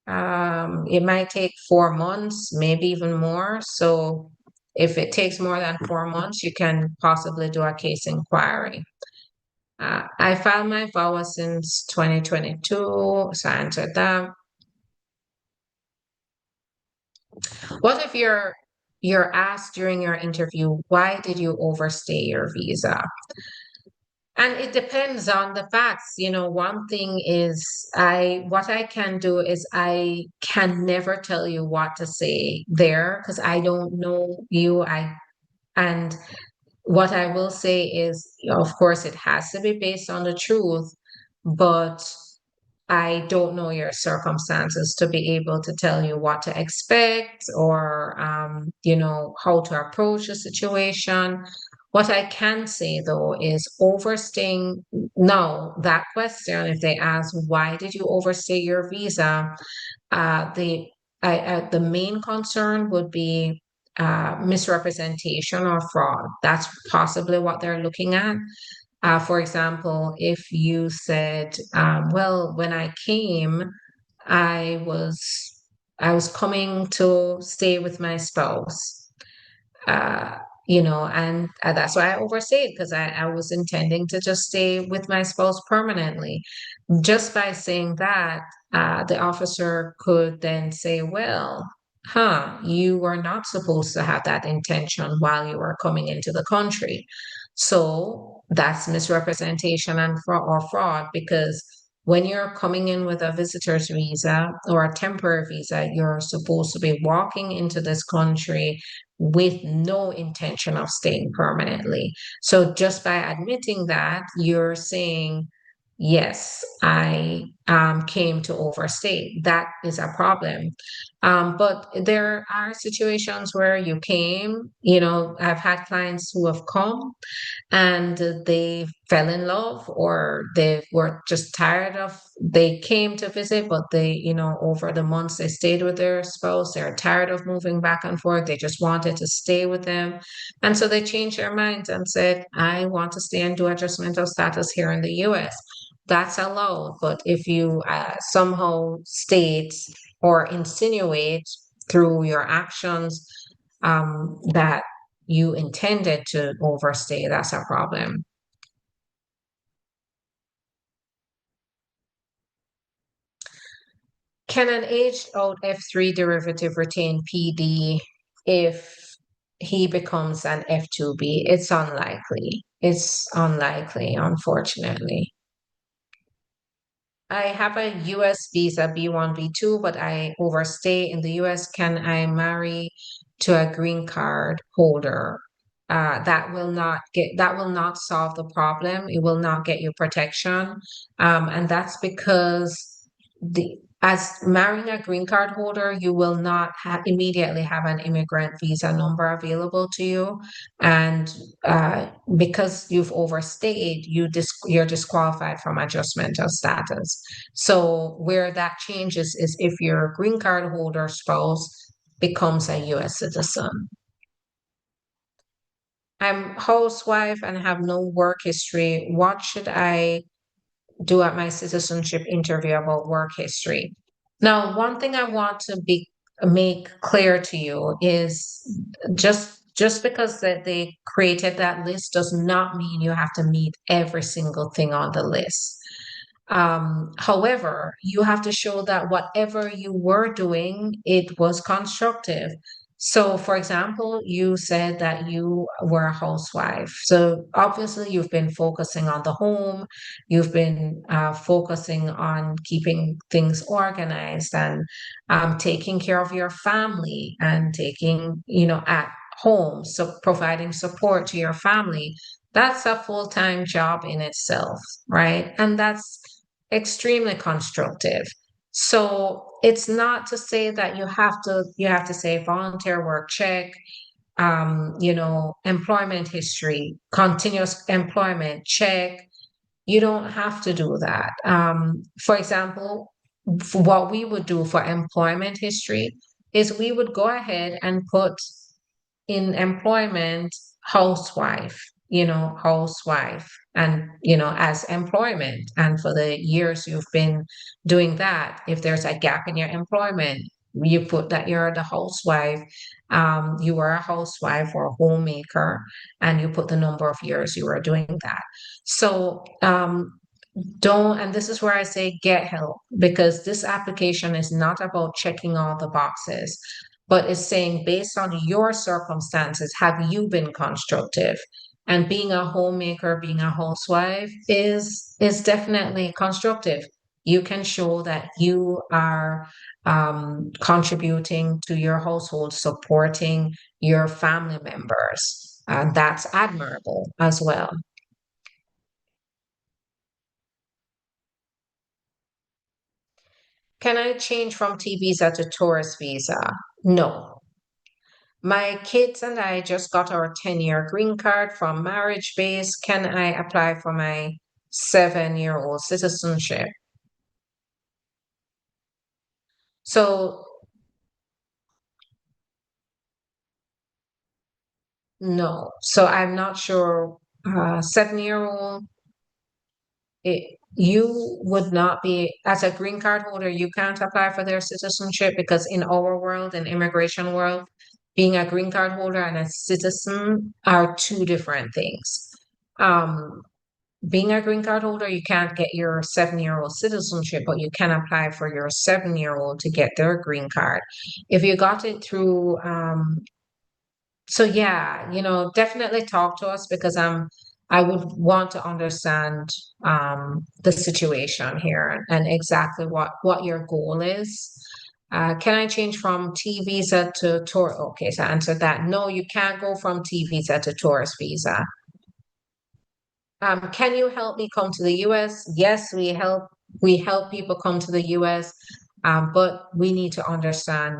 It might take 4 months, maybe even more. So if it takes more than 4 months, you can possibly do a case inquiry. I filed my VAWA since 2022, so I answered that. What if you're asked during your interview, why did you overstay your visa? And it depends on the facts. One thing is what I can do is I can never tell you what to say there because I don't know you. And what I will say is, of course, it has to be based on the truth, but I don't know your circumstances to be able to tell you what to expect or, how to approach a situation. What I can say though is overstaying. Now, that question, if they ask, why did you overstay your visa? The main concern would be misrepresentation or fraud. That's possibly what they're looking at. For example, if you said, "Well, when I came, I was I was coming to stay with my spouse," uh, and that's why I overstayed because I was intending to just stay with my spouse permanently. Just by saying that, the officer could then say, well, you were not supposed to have that intention while you were coming into the country. So that's misrepresentation and fraud because when you're coming in with a visitor's visa or a temporary visa, you're supposed to be walking into this country with no intention of staying permanently. So just by admitting that, you're saying, yes, I came to overstay. That is a problem. But there are situations where you came, I've had clients who have come and they fell in love or they were just they came to visit, but over the months they stayed with their spouse, they're tired of moving back and forth. They just wanted to stay with them. And so they changed their minds and said, I want to stay and do adjustment of status here in the US. That's allowed. But if you somehow state or insinuate through your actions that you intended to overstay, that's a problem. Can an aged out F3 derivative retain PD if he becomes an F2B? It's unlikely. It's unlikely, unfortunately. I have a US visa B1, B2, but I overstay in the US. Can I marry to a green card holder? That will not solve the problem. It will not get you protection. And that's because as marrying a green card holder, you will not immediately have an immigrant visa number available to you. And because you've overstayed, you're disqualified from adjustment of status. So where that changes is if your green card holder spouse becomes a US citizen. I'm housewife and have no work history. What should I do at my citizenship interview about work history? Now, one thing I want to make clear to you is just because that they created that list does not mean you have to meet every single thing on the list. However, you have to show that whatever you were doing, it was constructive. So, for example, you said that you were a housewife. So, obviously, you've been focusing on the home, you've been focusing on keeping things organized and taking care of your family and taking, at home, so providing support to your family. That's a full-time job in itself, right? And that's extremely constructive. So it's not to say that you have to say volunteer work check, employment history, continuous employment check. You don't have to do that. For example, what we would do for employment history is we would go ahead and put in employment housewife, housewife, and as employment, and for the years you've been doing that, if there's a gap in your employment, you put that you're the housewife. You were a housewife or a homemaker, and you put the number of years you were doing that. So don't, and this is where I say get help, because this application is not about checking all the boxes, but it's saying based on your circumstances, have you been constructive? And being a homemaker, being a housewife is definitely constructive. You can show that you are contributing to your household, supporting your family members. That's admirable as well. Can I change from T visa to tourist visa? No. My kids and I just got our 10-year green card from marriage base. Can I apply for my 7-year-old citizenship? So, no. So, I'm not sure. 7-year-old, you would not be, as a green card holder, you can't apply for their citizenship, because in our world, in immigration world, being a green card holder and a citizen are two different things. Um, Being a green card holder, you can't get your 7-year-old citizenship, but you can apply for your 7-year-old to get their green card. If you got it through, so yeah, definitely talk to us, because I would want to understand the situation here and exactly what your goal is. Can I change from T visa to tour? Okay, so answer that. No, you can't go from T visa to tourist visa. Can you help me come to the US? Yes, we help people come to the US, but we need to understand,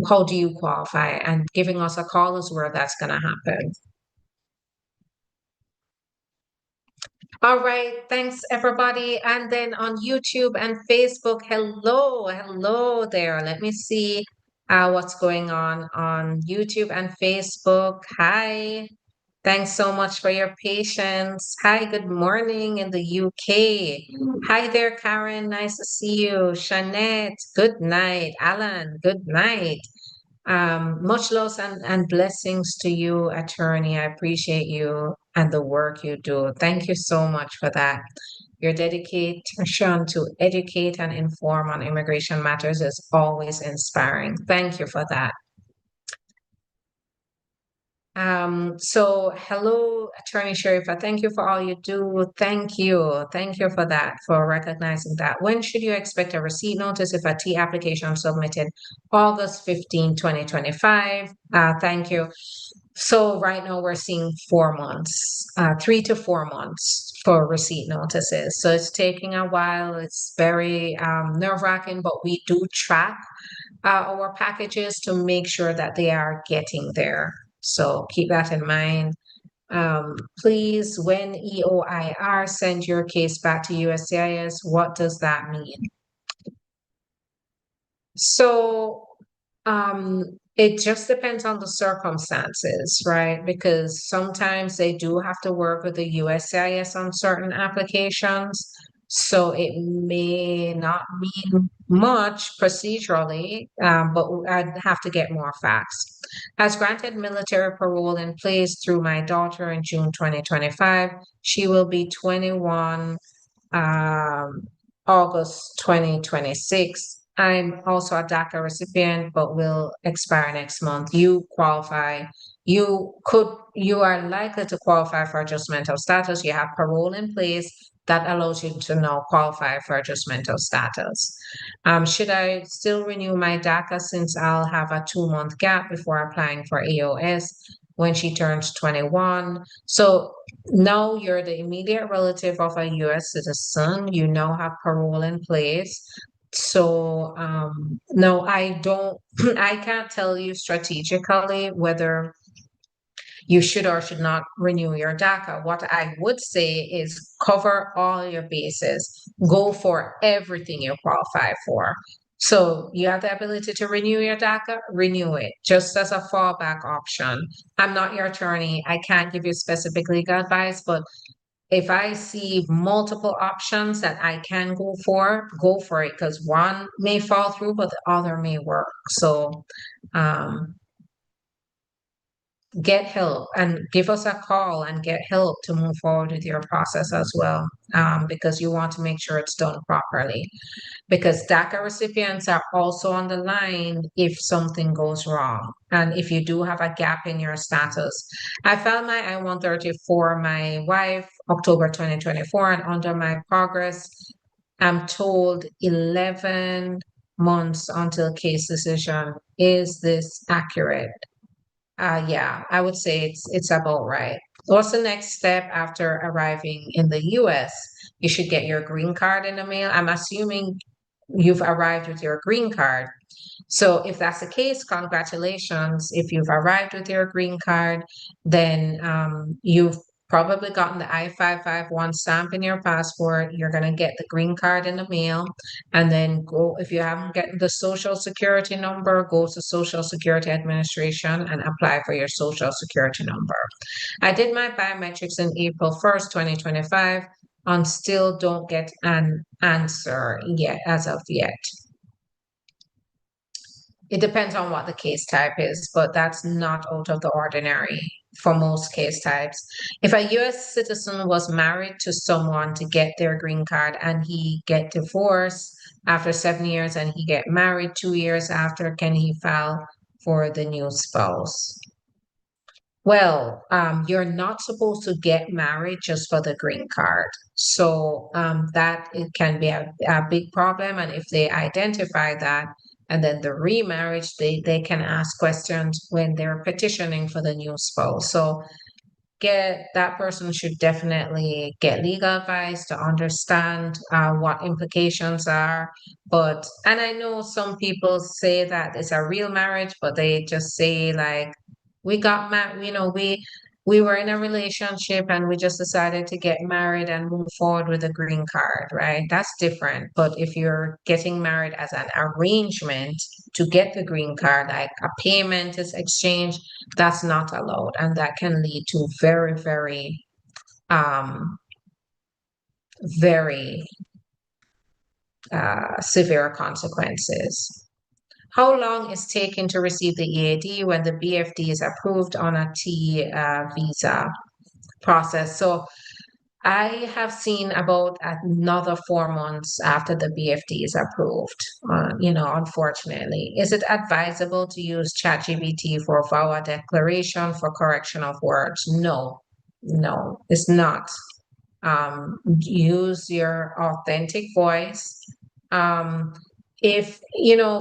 how do you qualify, and giving us a call is where that's going to happen. All right, thanks everybody. And then on YouTube and Facebook, hello there. Let me see what's going on YouTube and Facebook. Hi. Thanks so much for your patience. Hi, good morning in the UK. Hi there, Karen. Nice to see you. Shanette, good night. Alan, good night. Much love and blessings to you, attorney. I appreciate you and the work you do. Thank you so much for that. Your dedication to educate and inform on immigration matters is always inspiring. Thank you for that. So hello, Attorney Sharifa. Thank you for all you do. Thank you. Thank you for that, for recognizing that. When should you expect a receipt notice if a T application submitted August 15, 2025? Thank you. So right now we're seeing 4 months, 3 to 4 months for receipt notices. So it's taking a while. It's very nerve-wracking, but we do track our packages to make sure that they are getting there. So keep that in mind. Please, when EOIR send your case back to USCIS, what does that mean? So it just depends on the circumstances, right? Because sometimes they do have to work with the USCIS on certain applications. So it may not mean much procedurally, but I'd have to get more facts. Has granted military parole in place through my daughter in June 2025. She will be 21 August 2026. I'm also a DACA recipient, but will expire next month. You qualify. You are likely to qualify for adjustment of status. You have parole in place that allows you to now qualify for adjustment of status. Should I still renew my DACA, since I'll have a 2-month gap before applying for AOS when she turns 21? So now you're the immediate relative of a US citizen. You now have parole in place. So no, I don't, I can't tell you strategically whether you should or should not renew your DACA. What I would say is cover all your bases, go for everything you qualify for. So you have the ability to renew your DACA, renew it just as a fallback option. I'm not your attorney. I can't give you specific legal advice, but if I see multiple options that I can go for it because one may fall through, but the other may work. So um, get help and give us a call and get help to move forward with your process as well, because you want to make sure it's done properly. Because DACA recipients are also on the line if something goes wrong and if you do have a gap in your status. I filed my I-130 for my wife October 2024, and under my progress, I'm told 11 months until case decision. Is this accurate? Yeah, I would say it's about right. What's the next step after arriving in the US? You should get your green card in the mail. I'm assuming you've arrived with your green card. So if that's the case, congratulations. If you've arrived with your green card, then you've probably gotten the I-551 stamp in your passport. You're going to get the green card in the mail, and then go, if you haven't gotten the social security number, go to Social Security Administration and apply for your social security number. I did my biometrics in April 1st, 2025, and still don't get an answer yet as of yet. It depends on what the case type is, but that's not out of the ordinary for most case types. If a US citizen was married to someone to get their green card and he get divorced after 7 years and he get married 2 years after, can he file for the new spouse? Well, you're not supposed to get married just for the green card. So that it can be a big problem. And if they identify that, and then the remarriage, they can ask questions when they're petitioning for the new spouse. So get that person should definitely get legal advice to understand what implications are. But and I know some people say that it's a real marriage, but they just say like we got married, we were in a relationship and we just decided to get married and move forward with a green card, right? That's different. But if you're getting married as an arrangement to get the green card, like a payment is exchanged, that's not allowed. And that can lead to very, very, um, very severe consequences. How long is taken to receive the EAD when the BFD is approved on a T visa process? So I have seen about another 4 months after the BFD is approved. Unfortunately, is it advisable to use ChatGPT for VAWA declaration for correction of words? No, no, it's not. Use your authentic voice. Um, if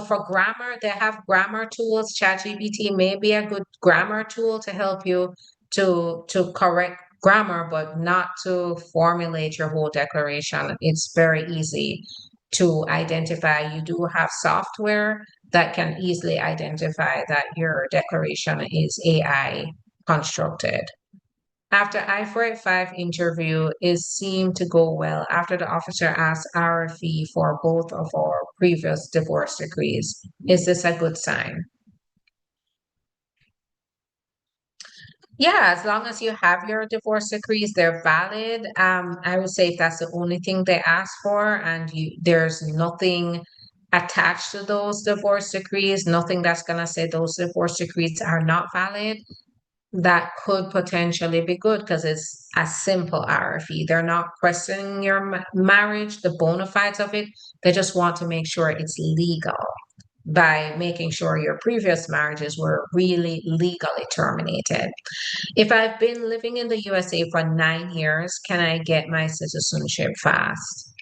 for grammar, they have grammar tools. ChatGPT may be a good grammar tool to help you to correct grammar, but not to formulate your whole declaration. It's very easy to identify. You do have software that can easily identify that your declaration is AI constructed. After I-485 interview, it seemed to go well after the officer asked RFE for both of our previous divorce decrees. Is this a good sign? Yeah, as long as you have your divorce decrees, they're valid. I would say if that's the only thing they ask for and there's nothing attached to those divorce decrees, nothing that's gonna say those divorce decrees are not valid, that could potentially be good because it's a simple RFE. They're not questioning your marriage, the bona fides of it. They just want to make sure it's legal by making sure your previous marriages were really legally terminated. If I've been living in the USA for 9 years, can I get my citizenship fast?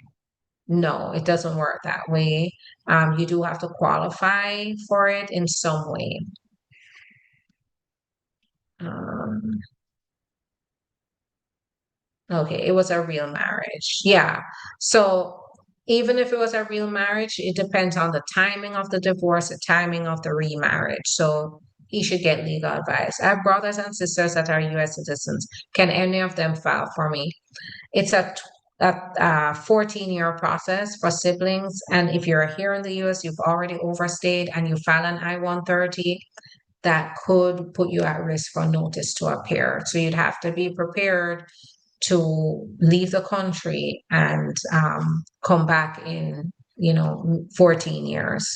No, it doesn't work that way. You do have to qualify for it in some way. Um, Okay, it was a real marriage. Yeah. So Even if it was a real marriage, it depends on the timing of the divorce, the timing of the remarriage. So he should get legal advice. I have brothers and sisters that are US citizens. Can any of them file for me? It's a 14-year process for siblings. And if you're here in the US, you've already overstayed and you file an I-130, that could put you at risk for notice to appear. So you'd have to be prepared to leave the country and come back in, 14 years.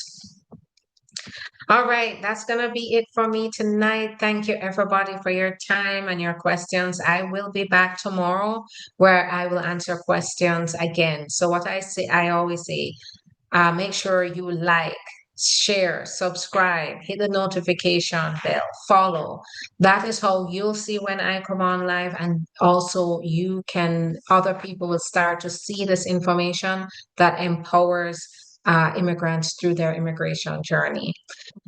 All right, that's going to be it for me tonight. Thank you, everybody, for your time and your questions. I will be back tomorrow where I will answer questions again. So, what I always say, make sure you like, share, subscribe, hit the notification bell, follow. That is how you'll see when I come on live. And also, other people will start to see this information that empowers immigrants through their immigration journey.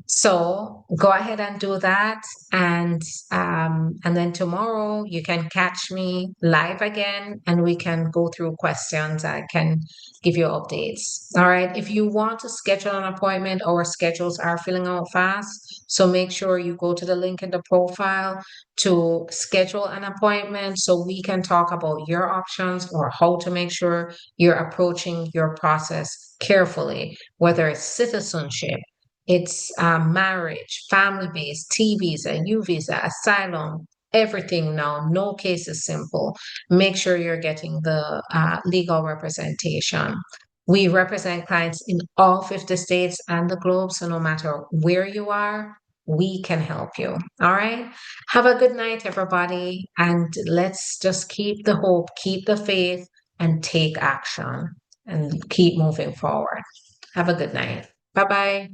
So go ahead and do that. And then tomorrow you can catch me live again and we can go through questions. I can give you updates. All right. If you want to schedule an appointment, our schedules are filling out fast. So make sure you go to the link in the profile to schedule an appointment so we can talk about your options or how to make sure you're approaching your process carefully, whether it's citizenship, it's marriage, family-based, T visa, U visa, asylum, everything now. No case is simple. Make sure you're getting the legal representation. We represent clients in all 50 states and the globe. So no matter where you are, we can help you. All right. Have a good night, everybody. And let's just keep the hope, keep the faith, and take action and keep moving forward. Have a good night. Bye bye.